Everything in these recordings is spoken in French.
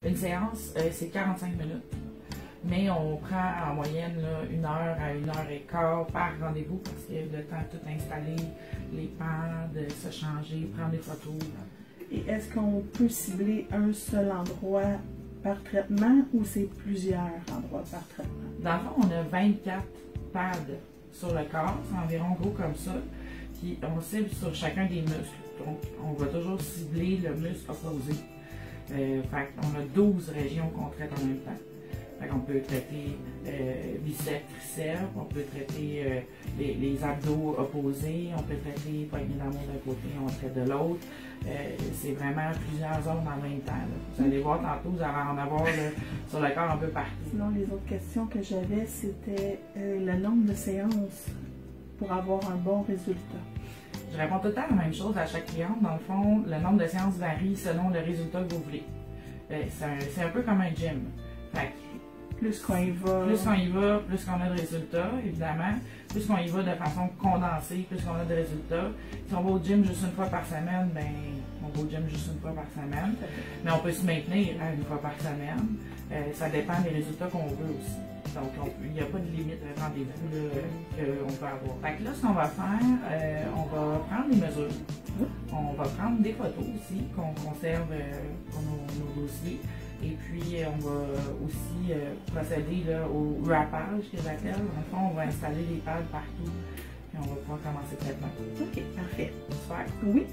Une séance, c'est 45 minutes. Mais on prend en moyenne là, 1 heure à 1 heure et quart par rendez-vous parce qu'il y a le temps de tout installer, les pans, de se changer, prendre des photos. Et est-ce qu'on peut cibler un seul endroit par traitement ou c'est plusieurs endroits par traitement? Dans le fond, on a 24 pads sur le corps, c'est environ gros comme ça. Puis on cible sur chacun des muscles. Donc, on va toujours cibler le muscle opposé. Fait qu'on a 12 régions qu'on traite en même temps. Fait qu'on peut traiter biceps, triceps, on peut traiter les abdos opposés, on peut traiter poignée d'amour d'un côté, on traite de l'autre. C'est vraiment plusieurs zones en même temps. Là. Vous allez voir tantôt, vous allez en avoir là, sur le corps un peu partout. Sinon, les autres questions que j'avais, c'était le nombre de séances pour avoir un bon résultat. Je réponds tout le temps la même chose à chaque cliente. Dans le fond, le nombre de séances varie selon le résultat que vous voulez. C'est un peu comme un gym. Fait que plus qu'on y va, plus qu'on a de résultats, évidemment. Plus qu'on y va de façon condensée, plus qu'on a de résultats. Si on va au gym juste 1 fois par semaine, ben on va au gym juste 1 fois par semaine. Mais on peut se maintenir à 1 fois par semaine. Ça dépend des résultats qu'on veut aussi. Donc, il n'y a pas de limite de rendez-vous qu'on peut avoir. Fait que là, ce qu'on va faire, on va prendre les mesures. On va prendre des photos aussi qu'on conserve pour nos dossiers. Et puis, on va aussi procéder là, au wrappage que j'appelle. Dans le fond, on va installer les pads partout. Puis, on va pouvoir commencer le traitement. OK, parfait. Super. Oui.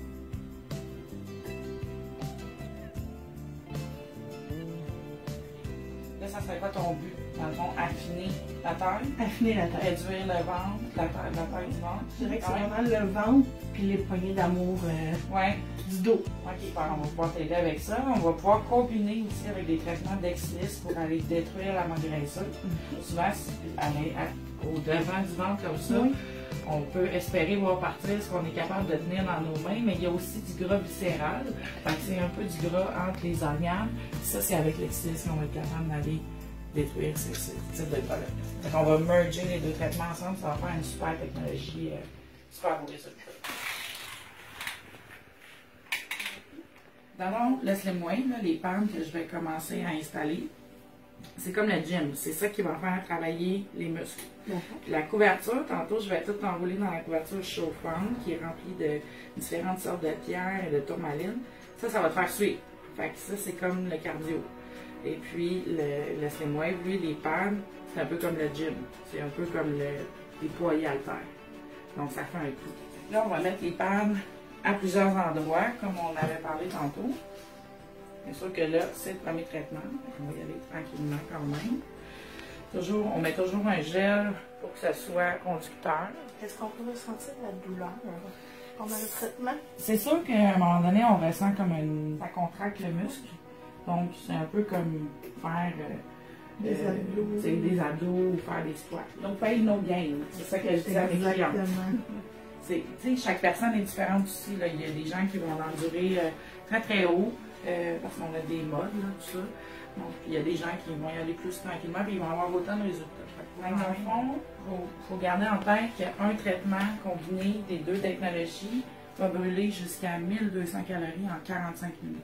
Là, ça serait quoi ton but? Dans le fond, affiner la taille. Affiner la taille. Réduire le ventre, la taille du ventre. Je dirais que c'est vraiment le ventre puis les poignées d'amour du dos. OK, on va pouvoir t'aider avec ça. On va pouvoir combiner aussi avec des traitements d'exilice pour aller détruire la maigriture. Souvent, aller au devant du ventre comme ça, on peut espérer voir partir ce qu'on est capable de tenir dans nos mains, mais il y a aussi du gras viscéral. Fait que c'est un peu du gras entre les organes. Ça, c'est avec l'exilice qu'on va être capable d'aller détruire ce type de gras-là. Donc, on va merger les deux traitements ensemble, ça va faire une super technologie, super beau résultat. D'abord, le Slim Weight, les pans que je vais commencer à installer, c'est comme le gym, c'est ça qui va faire travailler les muscles. La couverture, tantôt, je vais tout enrouler dans la couverture chauffante qui est remplie de différentes sortes de pierres et de tourmaline. Ça va te faire suer. Fait que ça, c'est comme le cardio. Et puis, le Slim Wave, lui, les pads, c'est un peu comme le gym. C'est un peu comme les poids haltères. Donc, ça fait un coup. Là, on va mettre les pads à plusieurs endroits, comme on avait parlé tantôt. Bien sûr que là, c'est le premier traitement. On va y aller tranquillement quand même. On met toujours un gel pour que ça soit conducteur. Est-ce qu'on peut ressentir la douleur pendant le traitement? C'est sûr qu'à un moment donné, on ressent comme ça contracte le muscle. Donc, c'est un peu comme faire des abdos ou faire des squats. Donc, pay no gain. C'est ça que je dis à mes clients. Chaque personne est différente aussi. Là. Il y a des gens qui vont endurer très très haut parce qu'on a des modes, là, tout ça. Donc, il y a des gens qui vont y aller plus tranquillement et ils vont avoir autant de résultats. Dans le fond, il faut garder en tête qu'un traitement combiné des deux technologies va brûler jusqu'à 1200 calories en 45 minutes.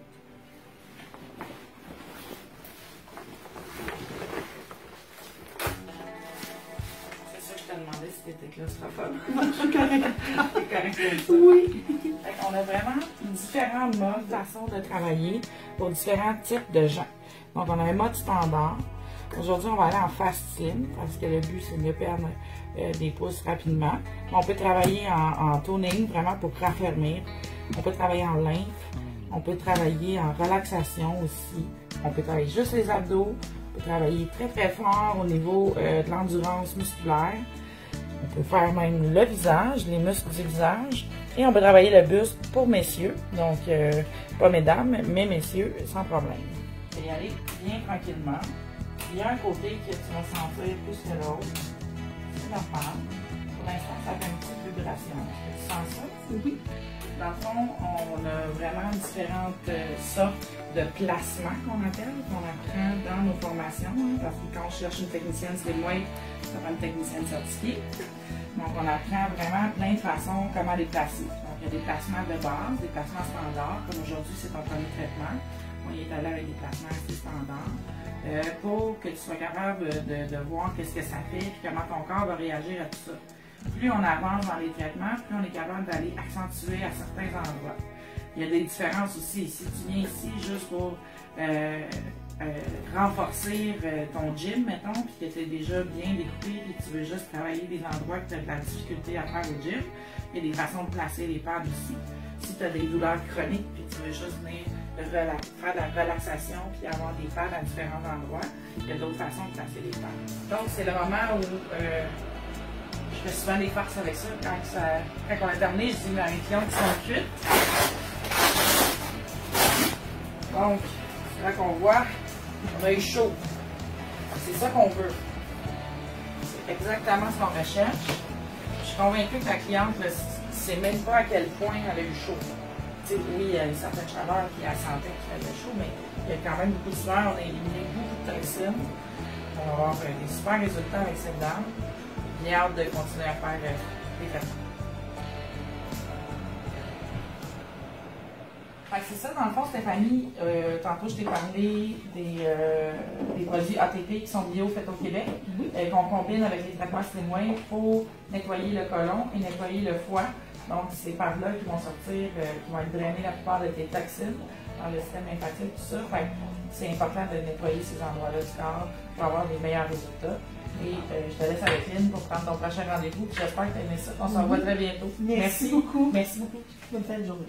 Demander si t'étais claustrophobe. Je suis correcte. C'est correct comme ça. Oui. On a vraiment différents modes, façons de travailler pour différents types de gens. Donc, on a un mode standard. Aujourd'hui, on va aller en fast slim parce que le but, c'est de perdre des pouces rapidement. On peut travailler en toning, vraiment pour raffermir. On peut travailler en lymphe. On peut travailler en relaxation aussi. On peut travailler juste les abdos. On peut travailler très très fort au niveau de l'endurance musculaire. On peut faire même le visage, les muscles du visage. Et on peut travailler le buste pour messieurs. Donc, pas mesdames, mais messieurs, sans problème. Je vais y aller bien tranquillement. Il y a un côté que tu vas sentir plus que l'autre. C'est normal. Pour l'instant, ça fait une petite vibration. Tu sens ça? Oui. Dans le fond, on a vraiment différentes sortes de placements qu'on appelle, qu'on apprend dans nos formations, parce que quand on cherche une technicienne, c'est moins, ça prend une technicienne certifiée. Donc, on apprend vraiment plein de façons comment les placer. Donc, il y a des placements de base, des placements standards, comme aujourd'hui, c'est ton premier traitement. On y est allé avec des placements assez standards. pour que tu sois capable de voir qu'est-ce que ça fait et comment ton corps va réagir à tout ça. Plus on avance dans les traitements, plus on est capable d'aller accentuer à certains endroits. Il y a des différences aussi. Si tu viens ici juste pour renforcer ton gym, mettons, puis que tu es déjà bien découpé et que tu veux juste travailler des endroits que tu as de la difficulté à faire au gym, il y a des façons de placer les pads ici. Si tu as des douleurs chroniques puis tu veux juste venir faire de la relaxation puis avoir des pads à différents endroits, il y a d'autres façons de placer les pads. Donc, c'est le moment où je fais souvent des farces avec ça. Quand on a terminé, je dis mes clientes qui sont cuites. Donc, c'est là qu'on voit, on a eu chaud. C'est ça qu'on veut. C'est exactement ce qu'on recherche. Je suis convaincue que la cliente ne sait même pas à quel point elle a eu chaud. T'sais, oui, il y a une certaine chaleur qui a sentait qu'il faisait chaud, mais il y a quand même beaucoup de sueur. On a éliminé beaucoup de toxines. On va avoir des super résultats avec cette dame. J'ai hâte de continuer à faire des traitements. C'est ça, dans le fond, Stéphanie, tantôt je t'ai parlé des produits ATP qui sont bio faits au Québec, qu'on combine avec les traitements Slimway pour nettoyer le côlon et nettoyer le foie. Donc, c'est par là qui vont sortir, qui vont drainer la plupart de tes toxines dans le système lymphatique, tout ça. C'est important de nettoyer ces endroits-là du corps pour avoir des meilleurs résultats. Et je te laisse avec Lynn pour prendre ton prochain rendez-vous. J'espère que tu as aimé ça. On se revoit très bientôt. Merci beaucoup. Merci beaucoup. Bonne fin de journée.